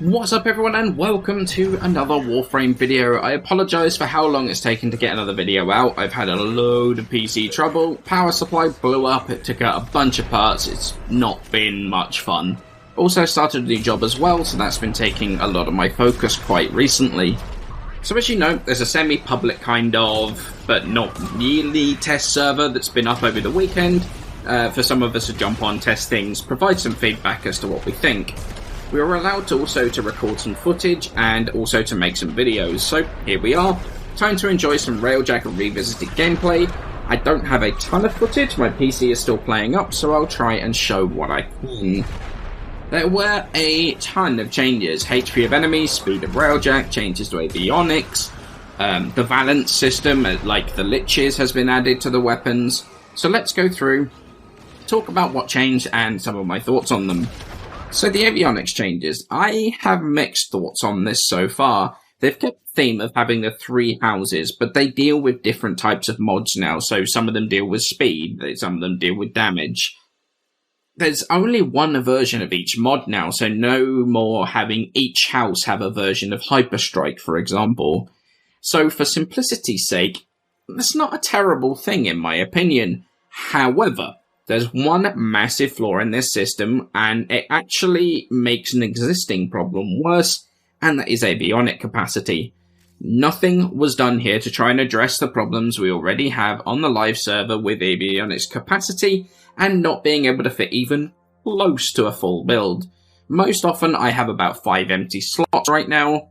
What's up everyone and welcome to another Warframe video. I apologise for how long it's taken to get another video out. I've had a load of PC trouble, power supply blew up, it took out a bunch of parts, it's not been much fun. Also started a new job as well, so that's been taking a lot of my focus quite recently. So as you know, there's a semi-public kind of, but not really, test server that's been up over the weekend for some of us to jump on, test things, provide some feedback as to what we think. We were allowed to also to record some footage and also to make some videos, so here we are. Time to enjoy some Railjack Revisited gameplay. I don't have a ton of footage, my PC is still playing up, so I'll try and show what I can. There were a ton of changes. HP of enemies, speed of Railjack, changes to Avionics, the valence system, like the liches, has been added to the weapons. So let's go through, talk about what changed and some of my thoughts on them. So the avionics changes, I have mixed thoughts on this so far. They've kept the theme of having the three houses, but they deal with different types of mods now. So some of them deal with speed, some of them deal with damage. There's only one version of each mod now, so no more having each house have a version of Hyperstrike, for example. So for simplicity's sake, that's not a terrible thing in my opinion. However, there's one massive flaw in this system, and it actually makes an existing problem worse, and that is avionic capacity. Nothing was done here to try and address the problems we already have on the live server with avionics capacity, and not being able to fit even close to a full build. Most often I have about 5 empty slots right now,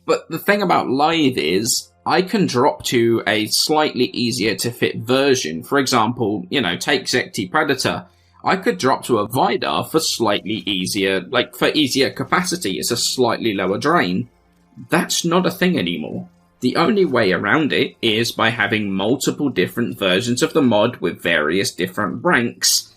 but the thing about live is, I can drop to a slightly easier to fit version. For example, take Zecti Predator. I could drop to a Vidar for slightly easier, for easier capacity. It's a slightly lower drain. That's not a thing anymore. The only way around it is by having multiple different versions of the mod with various different ranks.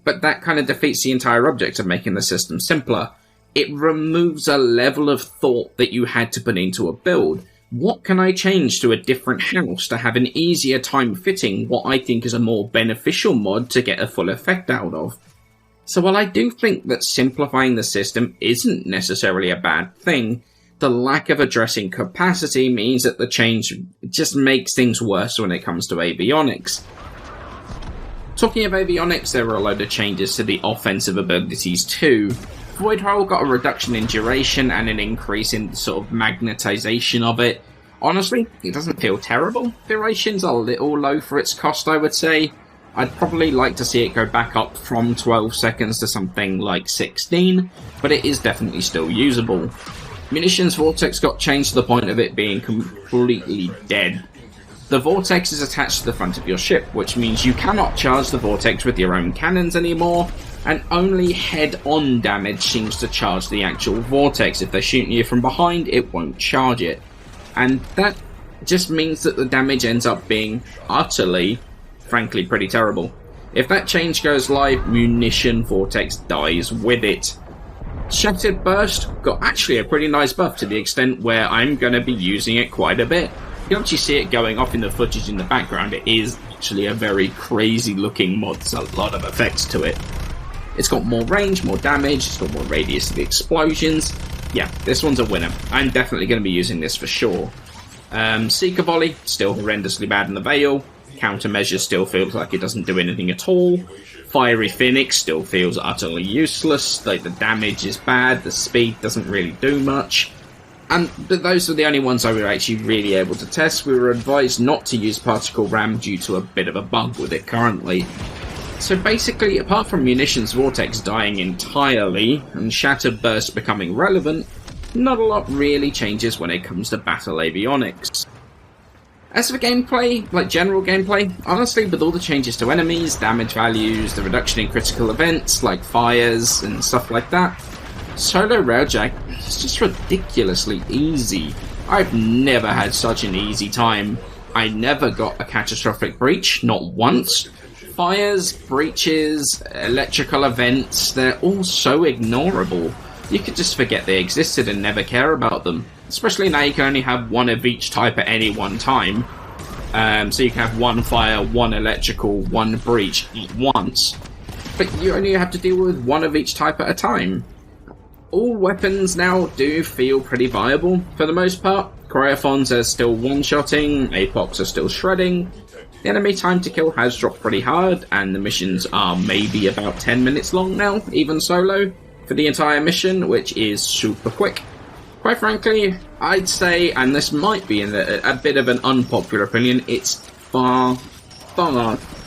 But that kind of defeats the entire object of making the system simpler. It removes a level of thought that you had to put into a build. What can I change to a different house to have an easier time fitting what I think is a more beneficial mod to get a full effect out of? So while I do think that simplifying the system isn't necessarily a bad thing, the lack of addressing capacity means that the change just makes things worse when it comes to avionics. Talking of avionics, there were a load of changes to the offensive abilities too. Void Roll got a reduction in duration and an increase in the sort of magnetization of it. Honestly, it doesn't feel terrible. Duration's a little low for its cost, I would say. I'd probably like to see it go back up from 12 seconds to something like 16, but it is definitely still usable. Munitions Vortex got changed to the point of it being completely dead. The Vortex is attached to the front of your ship, which means you cannot charge the Vortex with your own cannons anymore, and only head-on damage seems to charge the actual Vortex. If they're shooting you from behind, it won't charge it. And that just means that the damage ends up being utterly, frankly, pretty terrible. If that change goes live, Munition Vortex dies with it. Shattered Burst got actually a pretty nice buff to the extent where I'm going to be using it quite a bit. You can actually see it going off in the footage in the background. It is actually a very crazy looking mod, there's a lot of effects to it. It's got more range, more damage, it's got more radius to the explosions. Yeah, this one's a winner. I'm definitely going to be using this for sure. Seeker Volley, still horrendously bad in the Veil. Countermeasure still feels like it doesn't do anything at all. Fiery Phoenix still feels utterly useless. The damage is bad, the speed doesn't really do much. But those are the only ones I were actually really able to test. We were advised not to use Particle Ram due to a bit of a bug with it currently. So basically, apart from Munitions Vortex dying entirely and Shattered Burst becoming relevant, not a lot really changes when it comes to battle avionics. As for gameplay, general gameplay, honestly, with all the changes to enemies, damage values, the reduction in critical events like fires and stuff like that, solo Railjack is just ridiculously easy. I've never had such an easy time. I never got a catastrophic breach, not once. Fires, breaches, electrical events, they're all so ignorable. You could just forget they existed and never care about them. Especially now you can only have one of each type at any one time. So you can have one fire, one electrical, one breach at once. But you only have to deal with one of each type at a time. All weapons now do feel pretty viable for the most part. Cryophons are still one-shotting, Apox are still shredding. The enemy time to kill has dropped pretty hard, and the missions are maybe about 10 minutes long now, even solo, for the entire mission, which is super quick. Quite frankly, I'd say, and this might be a bit of an unpopular opinion, it's far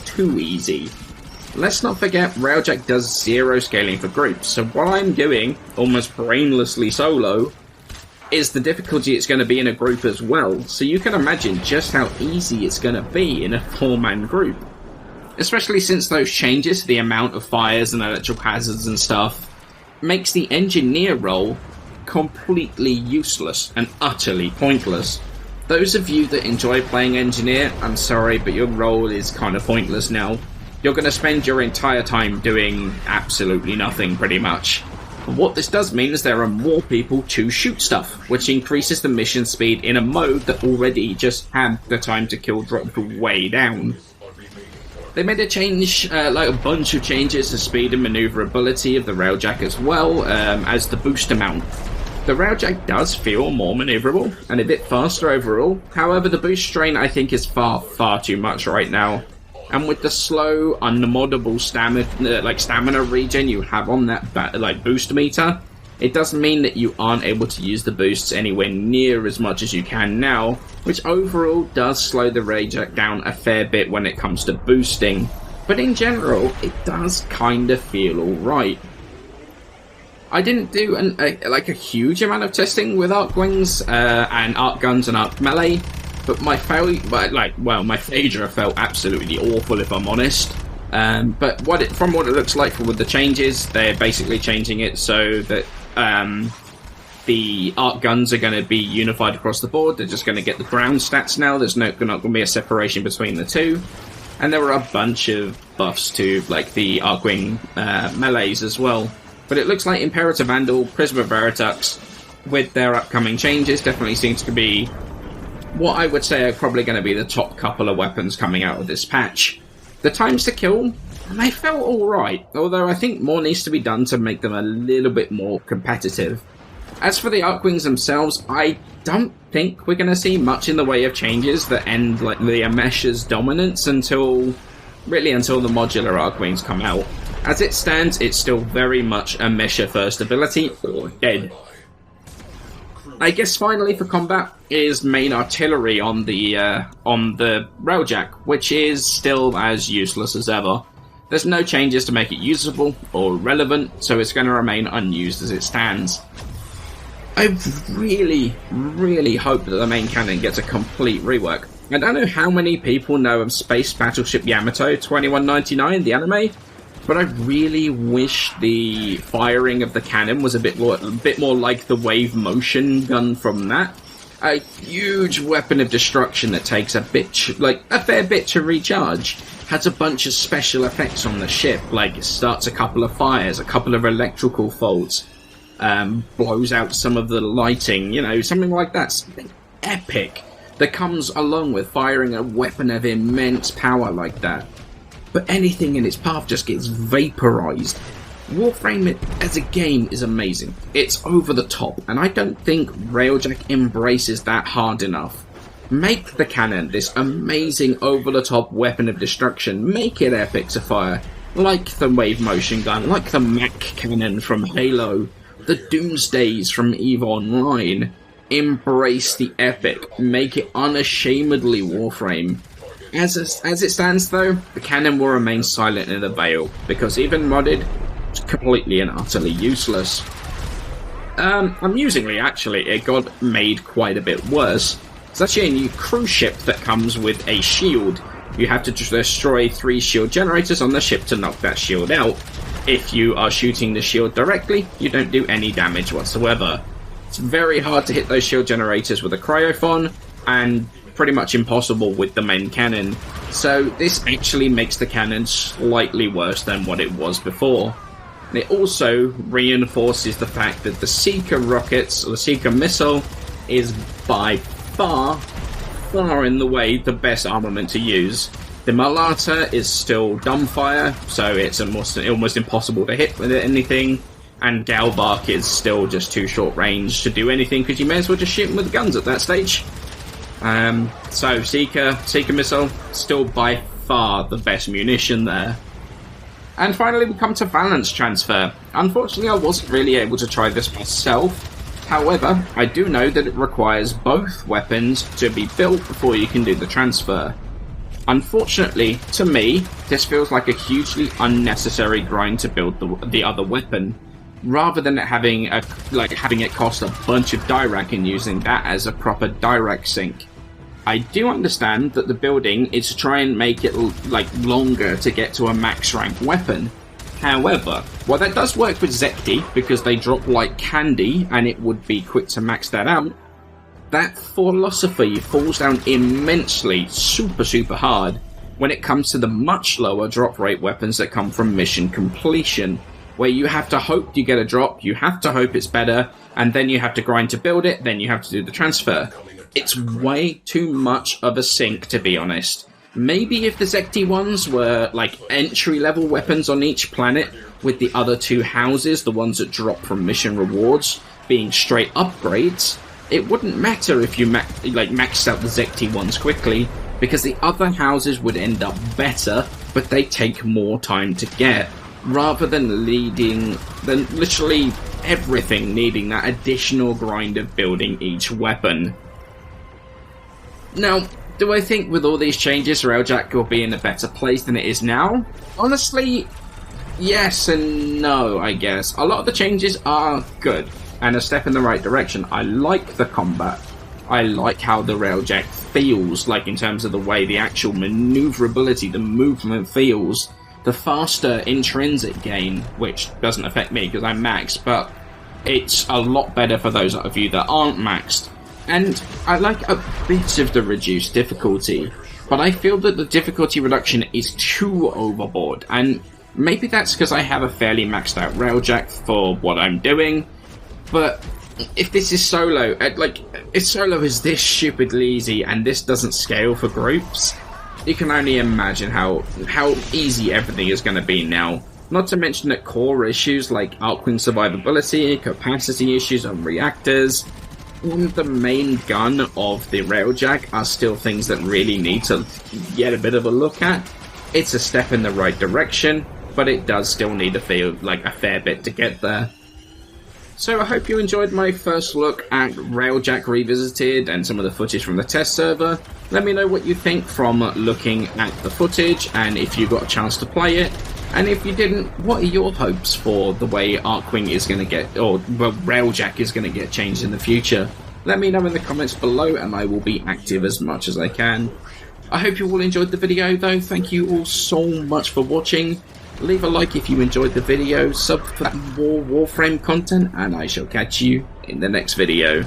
too easy. Let's not forget, Railjack does zero scaling for groups, so what I'm doing, almost brainlessly solo, is the difficulty it's going to be in a group as well, so you can imagine just how easy it's going to be in a 4-man group. Especially since those changes to the amount of fires and electrical hazards and stuff makes the engineer role completely useless and utterly pointless. Those of you that enjoy playing engineer, I'm sorry, but your role is kind of pointless now. You're going to spend your entire time doing absolutely nothing, pretty much. But what this does mean is there are more people to shoot stuff, which increases the mission speed in a mode that already just had the time to kill dropped way down. They made a change, like a bunch of changes to speed and maneuverability of the Railjack as well, as the boost amount. The Railjack does feel more maneuverable and a bit faster overall, however the boost strain I think is far too much right now. And with the slow, unmoddable stamina regen you have on that boost meter, it does mean that you aren't able to use the boosts anywhere near as much as you can now, which overall does slow the Railjack down a fair bit when it comes to boosting. But in general, it does kind of feel alright. I didn't do a huge amount of testing with arc wings and arc guns and arc melee, but my Phaedra felt absolutely awful, if I'm honest. But from what it looks like with the changes, they're basically changing it so that the arc guns are going to be unified across the board. They're just going to get the ground stats now. There's not going to be a separation between the two. And there were a bunch of buffs to the Arcwing melees as well. But it looks like Imperator Vandal, Prisma Veritux, with their upcoming changes, definitely seems to be what I would say are probably going to be the top couple of weapons coming out of this patch. The times to kill, they felt alright, although I think more needs to be done to make them a little bit more competitive. As for the Arcwings themselves, I don't think we're going to see much in the way of changes that end the Amesh's dominance until the modular Arcwings come out. As it stands, it's still very much a Mesha first ability, or dead. I guess finally for combat is main artillery on the Railjack, which is still as useless as ever. There's no changes to make it usable or relevant, so it's going to remain unused as it stands. I really hope that the main cannon gets a complete rework. I don't know how many people know of Space Battleship Yamato 2199, the anime, but I really wish the firing of the cannon was a bit more like the wave motion gun from that. A huge weapon of destruction that takes a fair bit to recharge. Has a bunch of special effects on the ship, like it starts a couple of fires, a couple of electrical faults, blows out some of the lighting, something like that. Something epic that comes along with firing a weapon of immense power like that. But anything in its path just gets vaporized. Warframe as a game is amazing. It's over the top, and I don't think Railjack embraces that hard enough. Make the cannon this amazing over-the-top weapon of destruction. Make it epic to fire, like the wave motion gun, like the Mac cannon from Halo, the Doomsdays from EVE Online. Embrace the epic. Make it unashamedly Warframe. As it stands though, the cannon will remain silent in the Veil, because even modded, it's completely and utterly useless. Amusingly actually, it got made quite a bit worse. It's actually a new cruise ship that comes with a shield. You have to destroy 3 shield generators on the ship to knock that shield out. If you are shooting the shield directly, you don't do any damage whatsoever. It's very hard to hit those shield generators with a cryophon, and pretty much impossible with the main cannon, so this actually makes the cannon slightly worse than what it was before. And it also reinforces the fact that the Seeker rockets, or the Seeker missile, is by far in the way the best armament to use. The Malata is still dumbfire, so it's almost impossible to hit with anything. and Galbark is still just too short range to do anything, because you may as well just shoot him with guns at that stage. So Seeker Missile, still by far the best munition there. And finally we come to Valence Transfer. Unfortunately I wasn't really able to try this myself. However, I do know that it requires both weapons to be built before you can do the transfer. Unfortunately, to me, this feels like a hugely unnecessary grind to build the other weapon, rather than having it cost a bunch of Dirac and using that as a proper Dirac sink. I do understand that the building is to try and make it longer to get to a max rank weapon. However, while that does work with Zekti, because they drop like candy and it would be quick to max that out, that philosophy falls down immensely, super hard, when it comes to the much lower drop rate weapons that come from mission completion, where you have to hope you get a drop, you have to hope it's better, and then you have to grind to build it, then you have to do the transfer. It's way too much of a sink, to be honest. Maybe if the Zekti ones were like entry-level weapons on each planet, with the other two houses, the ones that drop from mission rewards, being straight upgrades, it wouldn't matter if you maxed out the Zekti ones quickly, because the other houses would end up better, but they take more time to get, rather than literally everything needing that additional grind of building each weapon. Now, do I think with all these changes Railjack will be in a better place than it is now? Honestly, yes and no, I guess. A lot of the changes are good and a step in the right direction. I like the combat. I like how the Railjack feels, like in terms of the way the actual maneuverability, the movement feels. The faster intrinsic gain, which doesn't affect me because I'm maxed, but it's a lot better for those of you that aren't maxed. And I like a bit of the reduced difficulty, but I feel that the difficulty reduction is too overboard, and maybe that's because I have a fairly maxed out Railjack for what I'm doing, but if this is solo, if solo is this stupidly easy and this doesn't scale for groups, you can only imagine how easy everything is going to be now. Not to mention that core issues like Arcwing survivability, capacity issues on reactors, and the main gun of the Railjack are still things that really need to get a bit of a look at. It's a step in the right direction, but it does still need to feel like a fair bit to get there. So I hope you enjoyed my first look at Railjack Revisited and some of the footage from the test server. Let me know what you think from looking at the footage, and if you got a chance to play it. And if you didn't, what are your hopes for the way Arcwing is going to get, or Railjack is going to get changed in the future? Let me know in the comments below and I will be active as much as I can. I hope you all enjoyed the video though. Thank you all so much for watching. Leave a like if you enjoyed the video, sub for more Warframe content, and I shall catch you in the next video.